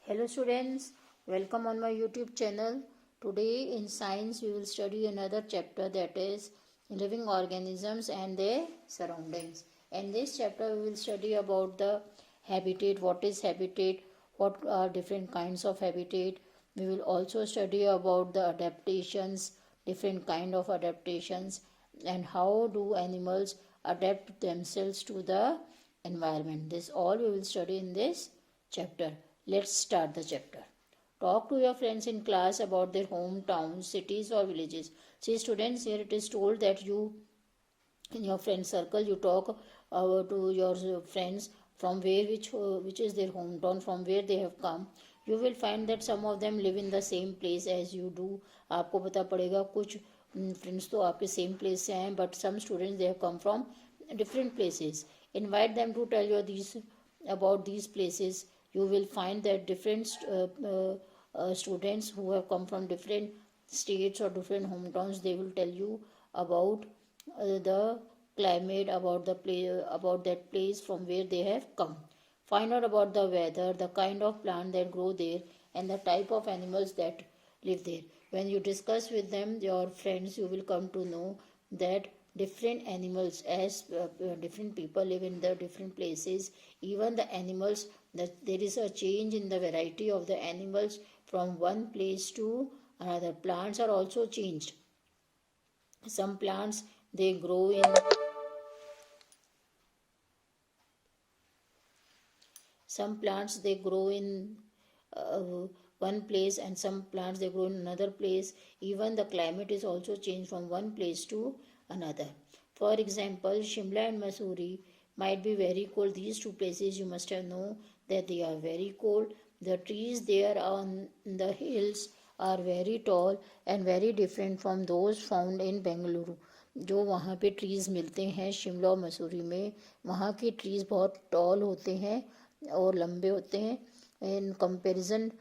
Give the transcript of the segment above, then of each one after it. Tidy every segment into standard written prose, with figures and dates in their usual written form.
Hello students, welcome on my YouTube channel. Today in science we will study another chapter, that is living organisms and their surroundings. In this chapter we will study about the habitat, what is habitat, what are different kinds of habitat. We will also study about the adaptations, different kind of adaptations, and how do animals adapt themselves to the environment. This all we will study in this chapter. Let's start the chapter. Talk to your friends in class about their hometowns, cities or villages. See students, here it is told that you in your friend circle you talk to your friends from where which is their hometown, from where they have come. You will find that some of them live in the same place as you do. आपको पता पड़ेगा कुछ friends तो आपके same place से हैं, but some students they have come from different places. Invite them to tell you these about these places. You will find that different students who have come from different states or different hometowns, they will tell you about the climate, about the about that place from where they have come. Find out about the weather, the kind of plant that grow there, and the type of animals that live there. When you discuss with them, your friends, you will come to know that different animals, as different people live in the different places, even the animals, that there is a change in the variety of the animals from one place to another. Plants are also changed. Some plants they grow in one place, and some plants they grow in another place. Even the climate is also changed from one place to another. For example, Shimla and Mussoorie might be very cold. These two places you must have known that they are very cold. The trees there on the hills are very tall and very different from those found in Bengaluru. जो वहाँ पे trees मिलते हैं शिमला और मसूरी में, वहाँ के trees बहुत टॉल होते हैं और लंबे होते हैं in comparison,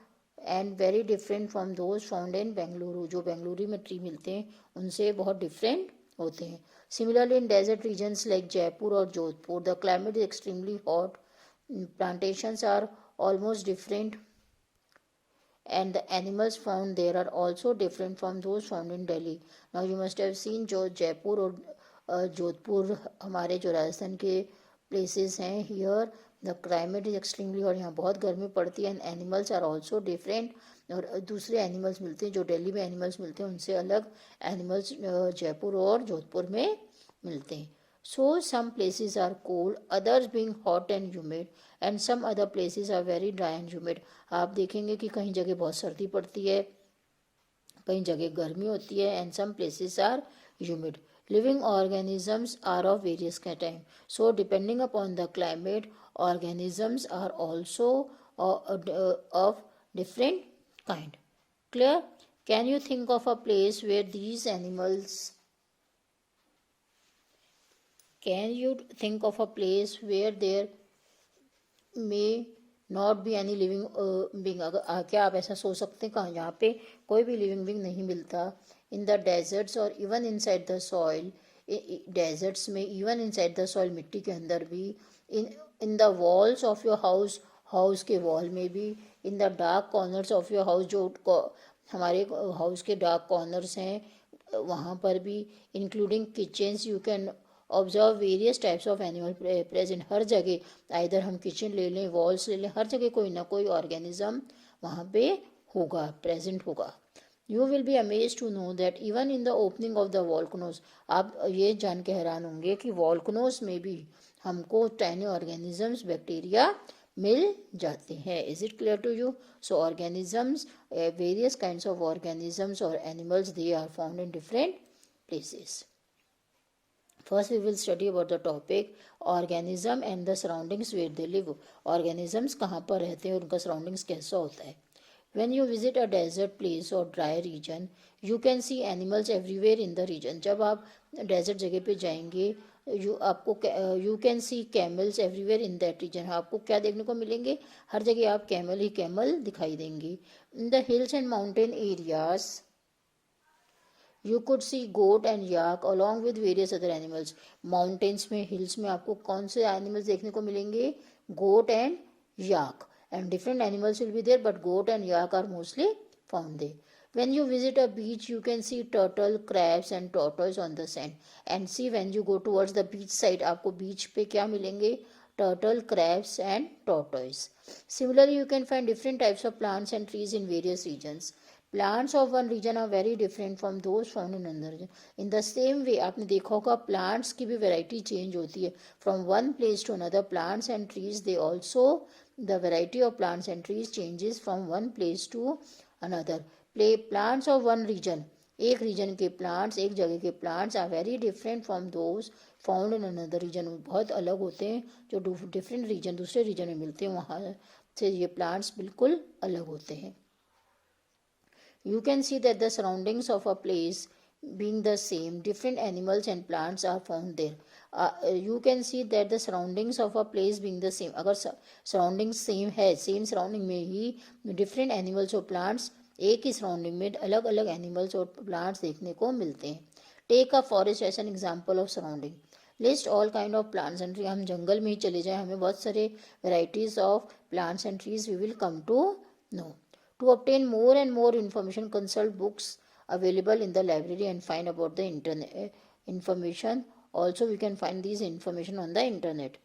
and very different from those found इन बेंगलुरु. जो बेंगलुरु में ट्री मिलते हैं उनसे बहुत डिफरेंट होते हैं. Similarly in desert regions like Jaipur और Jodhpur, the climate is extremely hot. Plantations are almost different, and the animals found there are also different from those found in Delhi. Now you must have seen जो जयपुर और जोधपुर हमारे जो राजस्थान के places हैं, here the climate is extremely hot, यहाँ बहुत गर्मी पड़ती है, and animals are also different. और दूसरे एनिमल्स मिलते हैं जो दिल्ली में एनिमल्स मिलते हैं उनसे अलग एनिमल्स जयपुर और जोधपुर में मिलते हैं. So some places are cold, others being hot and humid, and some other places are very dry and humid. आप देखेंगे कि कहीं जगह बहुत सर्दी पड़ती है, कहीं जगह गर्मी होती है, and some places are humid. Living organisms are of various kind. So depending upon the climate, organisms are also of different kind. Clear? Can you think of a place where these animals Can you think of a place where there may not be any living being? क्या आप ऐसा सोच सकते हैं कहाँ यहाँ पे कोई भी लिविंग बींग नहीं मिलता? इन द डेजर्ट्स और even inside the soil, deserts में इवन इनसाइड द सॉइल मिट्टी के अंदर भी, in the walls of your house, house के वॉल में भी, in the dark corners of your house, जो हमारे हाउस के डार्क कॉर्नर्स हैं वहाँ पर भी, including kitchens. You can observe various types of animal present. हर जगह आइदर हम किचन ले लें, वॉल्स ले लें, हर जगह कोई ना कोई ऑर्गेनिज्म वहाँ पे होगा, प्रेजेंट होगा. You will be amaze to know that even in the opening of the volcanoes, आप ये जान के हैरान होंगे कि वॉल्कनोज में भी हमको टाइनी ऑर्गेनिजम्स, बैक्टीरिया मिल जाते हैं. Is it clear to you? So organisms, various kinds of organisms और animals, they are found in different places. First we will study about the topic organism and the surroundings where they live. Organisms कहाँ पर रहते हैं, उनका surroundings कैसा होता है. When you visit a desert place or dry region, you can see animals everywhere in the region. जब आप desert जगह पे जाएंगे, you can see camels everywhere in that region. आपको क्या देखने को मिलेंगे? हर जगह आप camel ही camel दिखाई देंगे. In the hills and mountain areas, You could see goat and yak along with various other animals. Mountains में, hills में आपको कौन से animals देखने को मिलेंगे? Goat and yak. and different animals will be there, but goat and yak are mostly found there. When you visit a beach, you can see turtle, crabs and tortoise on the sand. And see, when you go towards the beach side, आपको beach पे क्या मिलेंगे? Turtle, crabs and tortoise. Similarly, you can find different types of plants and trees in various regions. Plants of one region are very different from those found in another region. In the same way, आपने देखा होगा plants की भी variety change होती है. From one place to another, plants and trees, they also, the variety of plants and trees changes from one place to another. Plants of one region, एक region के plants, एक जगह के plants are very different from those found in another region. बहुत अलग होते हैं जो डिफरेंट रीजन, दूसरे रीजन में मिलते हैं, वहाँ से ये प्लांट्स बिल्कुल अलग होते हैं. You can see that the surroundings of a place being the same, different animals and plants are found there. You can see that the surroundings of a place being the same. अगर surroundings same है, same surrounding में ही different animals और plants, एक ही surrounding में अलग अलग animals और plants देखने को मिलते हैं. Take a forest as an example of surrounding. List all kind of plants and trees. हम जंगल में ही चले जाएं, हमें बहुत सारे varieties of plants and trees we will come to know. To obtain more and more information, consult books available in the library and find about the internet information. Also, we can find these information on the internet.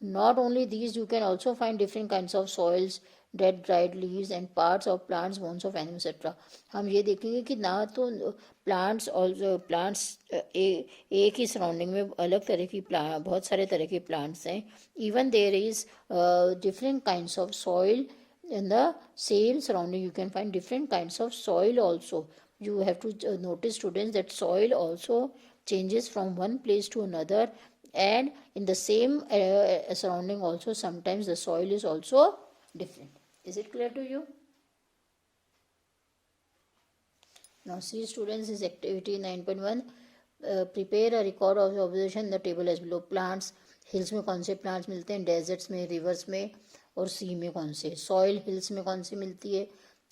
Not only these, you can also find different kinds of soils, dead dried leaves and parts of plants, bones of animals, etc. हम ये देखेंगे कि ना तो plants और plants एक ही surrounding में अलग तरह की बहुत सारे तरह के plants हैं. Even there is different kinds of soil. In the same surrounding, you can find different kinds of soil also. You have to notice, students, that soil also changes from one place to another, and in the same surrounding also sometimes the soil is also different. Is it clear to you? Now see, students, this activity 9.1. Prepare a record of the observation in the table as below. Plants, hills में कौन से plants मिलते हैं, deserts में, rivers में और सी में कौन से, सॉइल हिल्स में कौन सी मिलती है,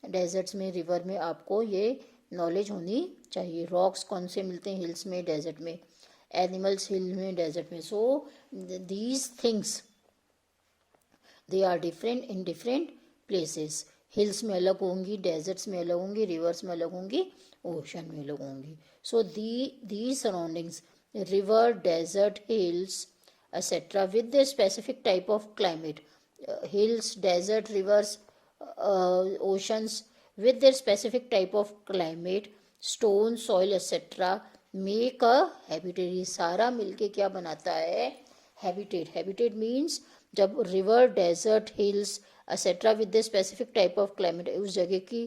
डेजर्ट्स में, रिवर में, आपको ये नॉलेज होनी चाहिए. रॉक्स कौन से मिलते हैं हिल्स में, डेजर्ट में, एनिमल्स हिल में, डेजर्ट में. So these things they are different in different places. Hills में अलग होंगी, डेजर्ट्स में अलग होंगी, रिवर्स में अलग होंगी, ओशन में अलग होंगी. So the surroundings, river, desert, hills etc. with their specific type of climate, hills, desert, rivers, oceans with their specific type of climate, stone, soil etc. make a habitat. ये सारा मिलके क्या बनाता है, habitat. Habitat means जब river, desert, hills etc. with their specific type of climate, उस जगह की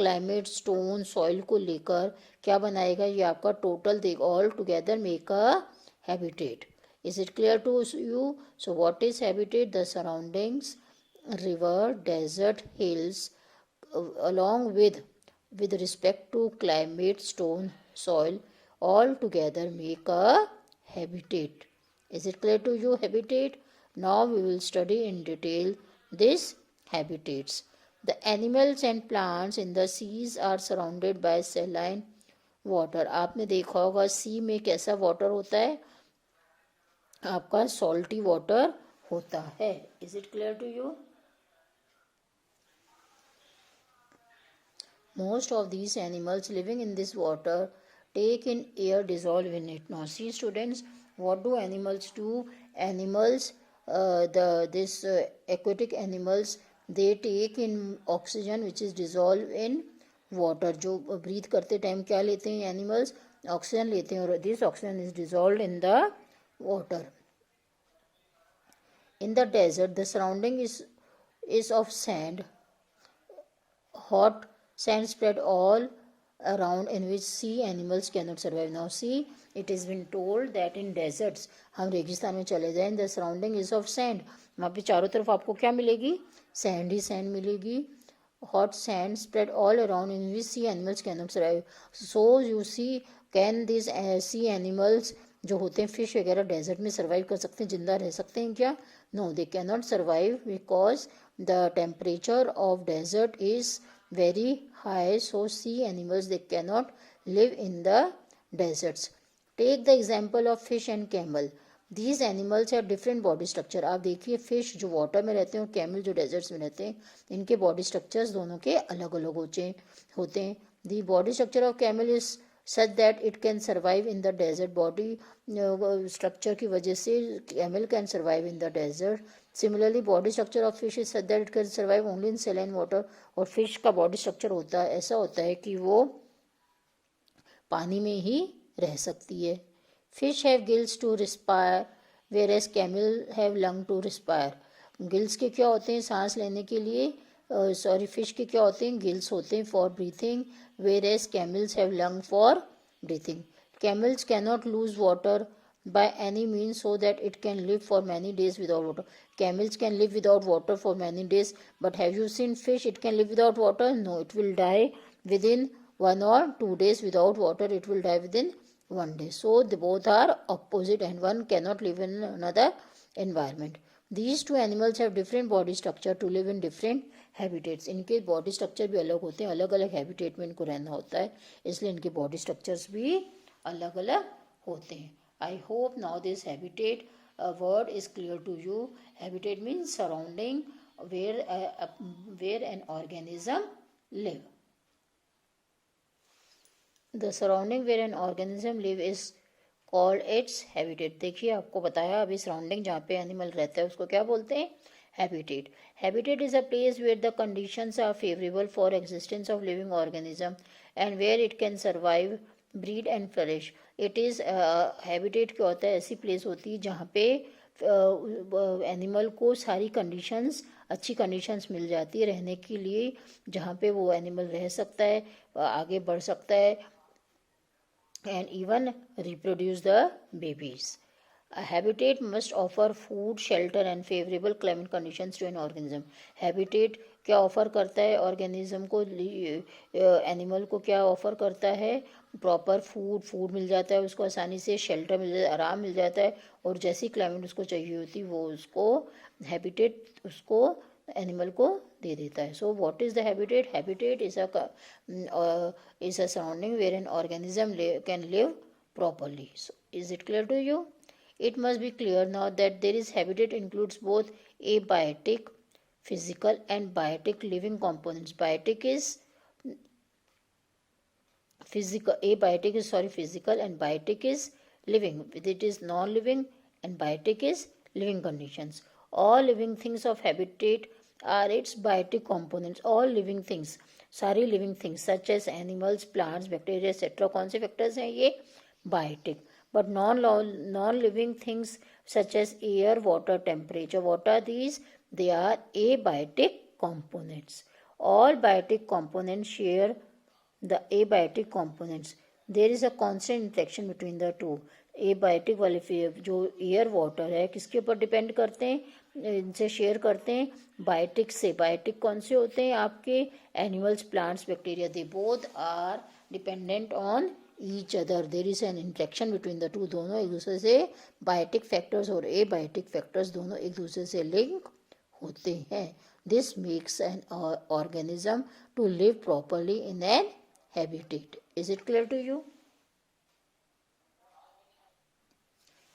climate, stone, soil को लेकर क्या बनाएगा, ये आपका total they all together make a habitat. Is it clear to you? So what is habitat? The surroundings, river, desert, hills, along with respect to climate, stone, soil, all together make a habitat. Is it clear to you, habitat? Now we will study in detail these habitats. The animals and plants in the seas are surrounded by saline water. आपने देखा होगा सी में कैसा water होता है, आपका salty water होता है. Is it clear to you? Most of these animals living in this water take in air dissolve in it. Now see students, what do animals do? Animals, this aquatic animals, they take in oxygen which is dissolved in water. जो breathe करते time क्या लेते हैं animals, oxygen लेते हैं, और this oxygen is dissolved in the water. In the desert, the surrounding is of sand, hot sand spread all around, in which sea animals cannot survive. Now see, it has been told that in deserts, हम रेगिस्तान में चले जाएं, the surrounding is of sand. वहाँ पे चारों तरफ आपको क्या मिलेगी, सैंड ही सैंड मिलेगी. hot sand spread all around, in which sea animals cannot survive. So you see, can these sea animals जो होते हैं फिश वगैरह डेजर्ट में सर्वाइव कर सकते हैं, जिंदा रह सकते हैं क्या? No, they can not survive because the temperature of desert is very high. So see animals they can not live in the deserts. Take the example of fish and camel. These animals have different body structure. आप देखिए fish जो water में रहते हैं और camel जो desserts में रहते हैं, इनके बॉडी स्ट्रक्चर्स दोनों के अलग अलग होते हैं। The body structure of camel is such that it can survive in the desert. Body structure की वजह से camel can survive in the desert. Similarly body structure of fish is such that it can survive only in saline water. और fish का body structure होता है ऐसा होता है कि वो पानी में ही रह सकती है। Fish have gills to respire whereas camel have lung to respire. Gills के क्या होते हैं सांस लेने के लिए, सॉरी फिश के क्या होते हैं गिल्स होते हैं for breathing, whereas camels have lung for breathing. Camels cannot lose water by any means so that it can live for many days without water. Camels can live without water for many days, but have you seen fish? It can live without water? No, it will die within 1 or 2 days. Without water it will die within 1 day. So they both are opposite and one cannot live in another environment. These two animals have different body structure to live in different habitats. इनके body structure भी अलग होते हैं, अलग अलग habitat में इनको रहना होता है, इसलिए इनके body structures भी अलग अलग होते हैं. I hope now this habitat word is clear to you. Habitat means surrounding where an organism live. The surrounding where an organism live is called its habitat. देखिए आपको बताया अभी surrounding जहाँ पे एनिमल रहता है उसको क्या बोलते हैं, habitat. Habitat is a place where the conditions are favorable for existence of living organism and where it can survive, breed and flourish. It is habitat क्या होता है, ऐसी place होती है जहाँ पे एनिमल को सारी कंडीशंस अच्छी कंडीशंस मिल जाती है रहने के लिए, जहाँ पे वो एनिमल रह सकता है, आगे बढ़ सकता है and even reproduce the babies. A habitat must offer food, shelter and favorable climate conditions to an organism. Habitat क्या ऑफर करता है ऑर्गेनिज्म को, एनिमल को क्या ऑफर करता है, प्रॉपर फूड मिल जाता है उसको आसानी से, शेल्टर मिल जाता है, आराम मिल जाता है, और जैसी क्लाइमेट उसको चाहिए होती वो उसको हैबिटेट उसको एनिमल को दे देता है. So what is the habitat? Habitat is a surrounding where an organism can live properly. So is it clear to you? It must be clear now that there is habitat includes both abiotic physical and biotic living components. Biotic is physical, abiotic is physical and biotic is living. It is non-living and biotic is living conditions. All living things of habitat are its biotic components. All living things, सारी living things such as animals, plants, bacteria, etc. कौन से factors हैं ये? Biotic. But non-living things such as air, water, temperature, what are these? They are abiotic components. All biotic components share the abiotic components. There is a constant interaction between the two. abiotic वाले जो air water है किसके ऊपर depend करते हैं, इनसे share करते हैं बायोटिक से. बायोटिक कौन से होते हैं आपके? Animals, plants, bacteria. They both are dependent on each other. There is an interaction between the two. दोनों एक दूसरे से, बायोटिक फैक्टर्स और एबायोटिक फैक्टर्स दोनों एक दूसरे से लिंक होते हैं. This makes an organism to live properly in an habitat. Is it clear to you?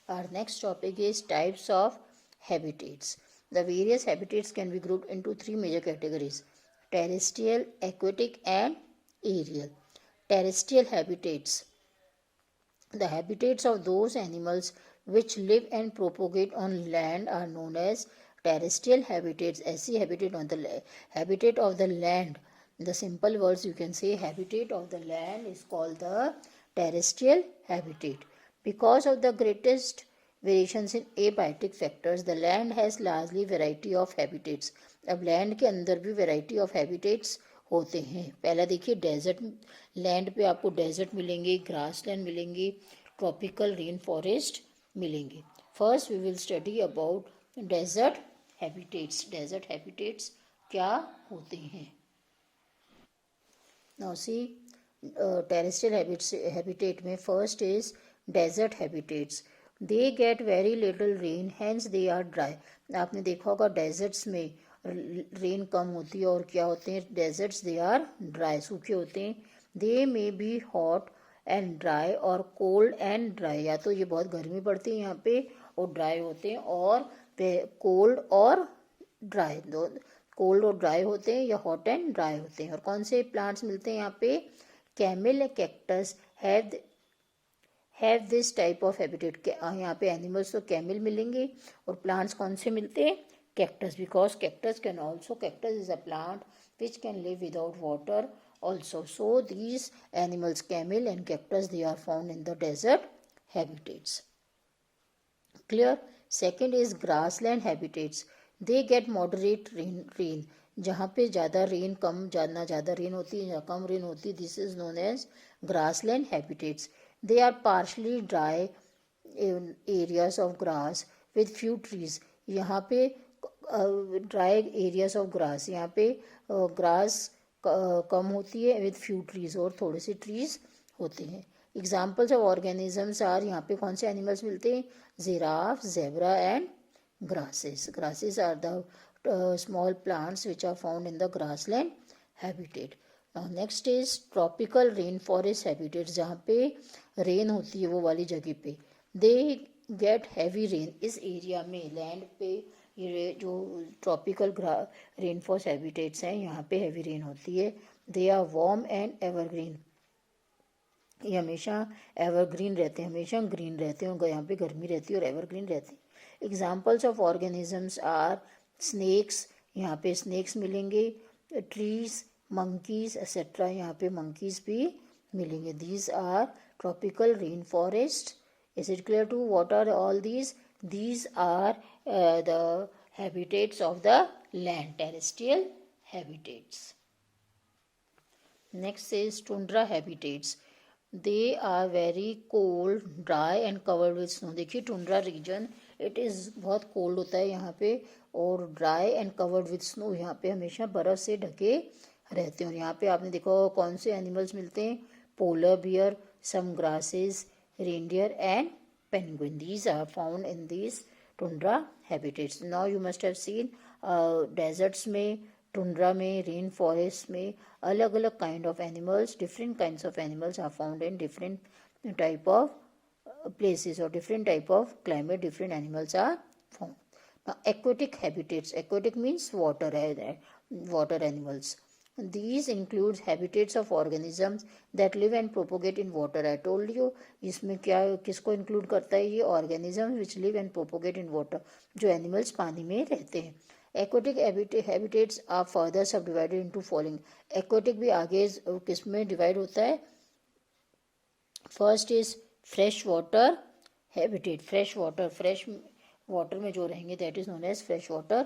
Our next topic is types of habitats. The various habitats can be grouped into three major categories: terrestrial, aquatic and aerial. Terrestrial habitats. The habitats of those animals which live and propagate on land are known as terrestrial habitats. ऐसी habitat on the habitat of the land, the simple words you can say habitat of the land is called the terrestrial habitat. Because of the greatest variations in abiotic factors, the land has largely variety of habitats. अब land के अंदर भी variety of habitats होते हैं. पहला देखिए desert land पे आपको डेजर्ट मिलेंगे, ग्रास लैंड मिलेंगे, ट्रॉपिकल रेन फॉरेस्ट मिलेंगे. First we will study about desert habitats. Desert habitats क्या होते हैं? Now see, terrestrial habitat में first is desert habitats. They get very little rain, hence they are dry. आपने देखा होगा deserts में रेन कम होती है और क्या होते हैं डेजर्ट्स? दे आर ड्राई, सूखे होते हैं. They may be hot and dry और कोल्ड एंड ड्राई, या तो ये बहुत गर्मी पड़ती है यहाँ पे और ड्राई होते हैं, और कोल्ड और ड्राई, दो कोल्ड और ड्राई होते हैं या हॉट एंड ड्राई होते हैं। और कौन से प्लांट्स मिलते हैं यहाँ पे? Camel and cactus have this type of habitat. यहाँ पे एनिमल्स तो कैमिल मिलेंगे, और प्लांट्स कौन से मिलते हैं? Cactus, because cactus is a plant which can live without water also. So these animals, camel and cactus, they are found in the desert habitats. Clear? Second is grassland habitats. They get moderate rain. जहाँ पे ज़्यादा rain कम, ना ज़्यादा rain होती है या कम rain होती है, this is known as grassland habitats. They are partly dry areas of grass with few trees. यहाँ पे ड्राई एरियाज ऑफ ग्रास, यहाँ पे ग्रास कम होती है विद फ्यू ट्रीज, और थोड़े से ट्रीज होते हैं. एग्जाम्पल्स ऑफ ऑर्गेनिजम्स आर, यहाँ पे कौन से एनिमल्स मिलते हैं? Giraffe, zebra and grasses. Grasses are the small plants which are found in the grassland habitat. Now next is tropical rainforest habitats, जहाँ पे रेन होती है वो वाली जगह पे. They get heavy rain. इस एरिया में लैंड पे ये जो ट्रॉपिकल रेन फॉरेस्ट हैबिटेट्स हैं, यहाँ पे हैवी रेन होती है. They are warm and evergreen. ये हमेशा एवरग्रीन रहते हैं, हमेशा ग्रीन रहते हैं, और यहाँ पे गर्मी रहती है और एवरग्रीन रहती है. Examples of organisms are snakes, यहाँ पे स्नेक्स मिलेंगे, ट्रीज, मंकीज एक्सेट्रा, यहाँ पे मंकीज भी मिलेंगे. These are tropical rain forest. Is it clear too? What are all these? These are the habitats of the land, terrestrial habitats. Next is tundra habitats. They are very cold, dry and covered with snow. देखिए tundra region, it is बहुत cold होता है यहाँ पे, और dry and covered with snow, यहाँ पे हमेशा बर्फ़ से ढके रहते हैं. और यहाँ पे आपने देखा कौन से एनिमल्स मिलते हैं? Polar bear, some grasses, reindeer and penguin. These are found in these tundra habitats. Now you must have seen deserts में, tundra में, rain forest में अलग अलग kind of animals, different kinds of animals are found in different type of places or different type of climate. Different animals are found. Now aquatic habitats. Aquatic means water animals. These includes habitats of organisms that live and propagate in water. I told you इसमें क्या किसको include करता है? ये organisms which live and propagate in water, जो animals पानी में रहते हैं. Aquatic habitats are further subdivided into following. Aquatic भी आगे किस में divide होता है? First is fresh water habitat. Fresh water में जो रहेंगे, that is known as fresh water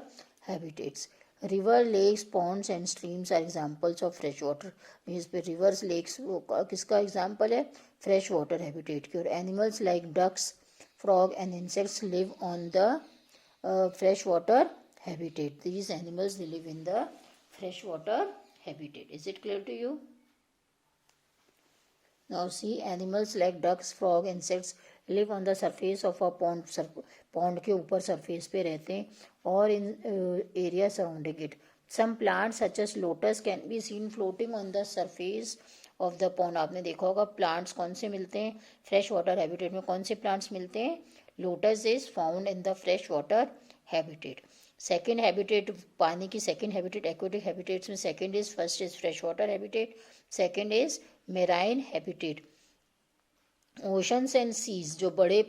habitats. River, lakes, ponds and streams are examples of fresh water. इस पे rivers, lakes किसका example है? Fresh water habitat की. और animals like ducks, frog and insects live on the fresh water habitat. These animals, they live in the fresh water habitat. Is it clear to you? Now see, animals like ducks, frog, insects live on the surface of a pond. Pond के ऊपर surface पे रहते हैं, और in area surrounding it. Some plants such as lotus can be seen floating on the surface of the pond. आपने देखा होगा plants कौन से मिलते हैं फ्रेश वाटर हैबिटेट में? कौन से प्लांट्स मिलते हैं? Lotus is found in the fresh water habitat. Second habitat, पानी की सेकेंड हैबिटेट एक्वेटिक हैबिटेट्स में second is, first is fresh water habitat, second is marine habitat. Oceans and seas, जो बड़े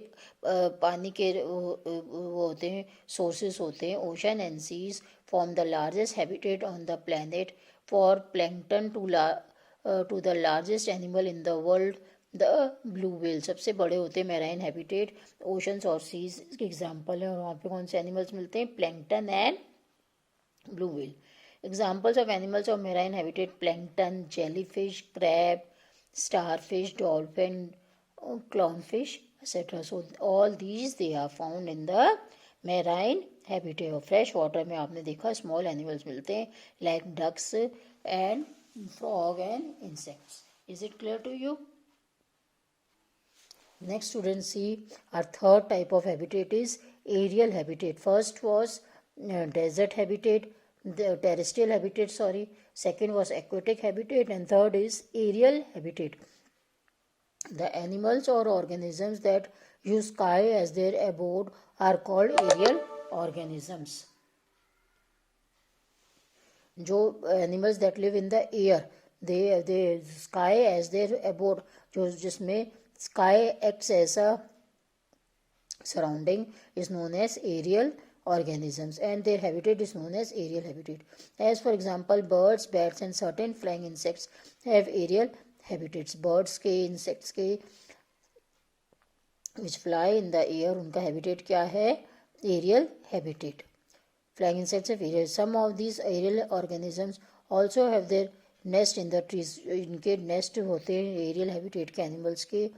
पानी के वो होते हैं, सोर्सेस होते हैं, ocean and seas form the largest habitat on the planet for plankton to the largest animal in the world, the blue whale. सबसे बड़े होते हैं मेराइन हैबिटेट, ओशंस और सीज के एग्जाम्पल है. और वहाँ पे कौन से एनिमल्स मिलते हैं? Plankton and blue whale. Examples of animals of marine habitat: plankton, jellyfish, crab, starfish, dolphin, clownfish, etc. So all these they are found in the marine habitat. और fresh water में आपने देखा small animals मिलते हैं like ducks and frog and insects. Is it clear to you? Next, students, see our third type of habitat is aerial habitat. First was desert habitat, the terrestrial habitat, sorry. Second was aquatic habitat, and third is aerial habitat. The animals or organisms that use sky as their abode are called aerial organisms. जो animals that live in the air, they sky as their abode, जो जिसमें sky acts as a surrounding is known as aerial organisms, and their habitat is known as aerial habitat. As for example, birds, bats and certain flying insects have aerial habitats. Birds के, insects के which fly in the air, उनका habitat क्या है? Aerial habitat. Flying insects have aerial. Some of these aerial organisms also have their nest in the trees. इनके nest होते हैं aerial habitat के animals के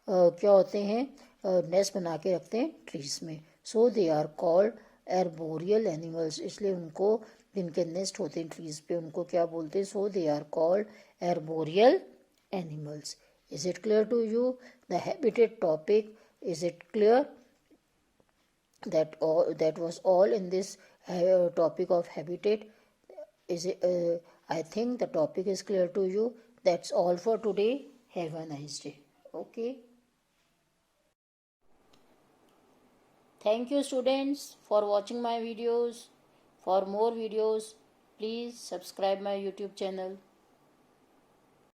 क्या होते हैं? नेस्ट बना के रखते हैं ट्रीज में. So they are called arboreal animals. इसलिए उनको, जिनके नेस्ट होते हैं ट्रीज पे, उनको क्या बोलते हैं? So they are called arboreal animals. Is it clear to you the habitat topic? Is it clear? That was all in this topic of habitat. Is it? I think the topic is clear to you. That's all for today. Have a nice day. Okay. Thank you students for watching my videos. For more videos, please subscribe my YouTube channel.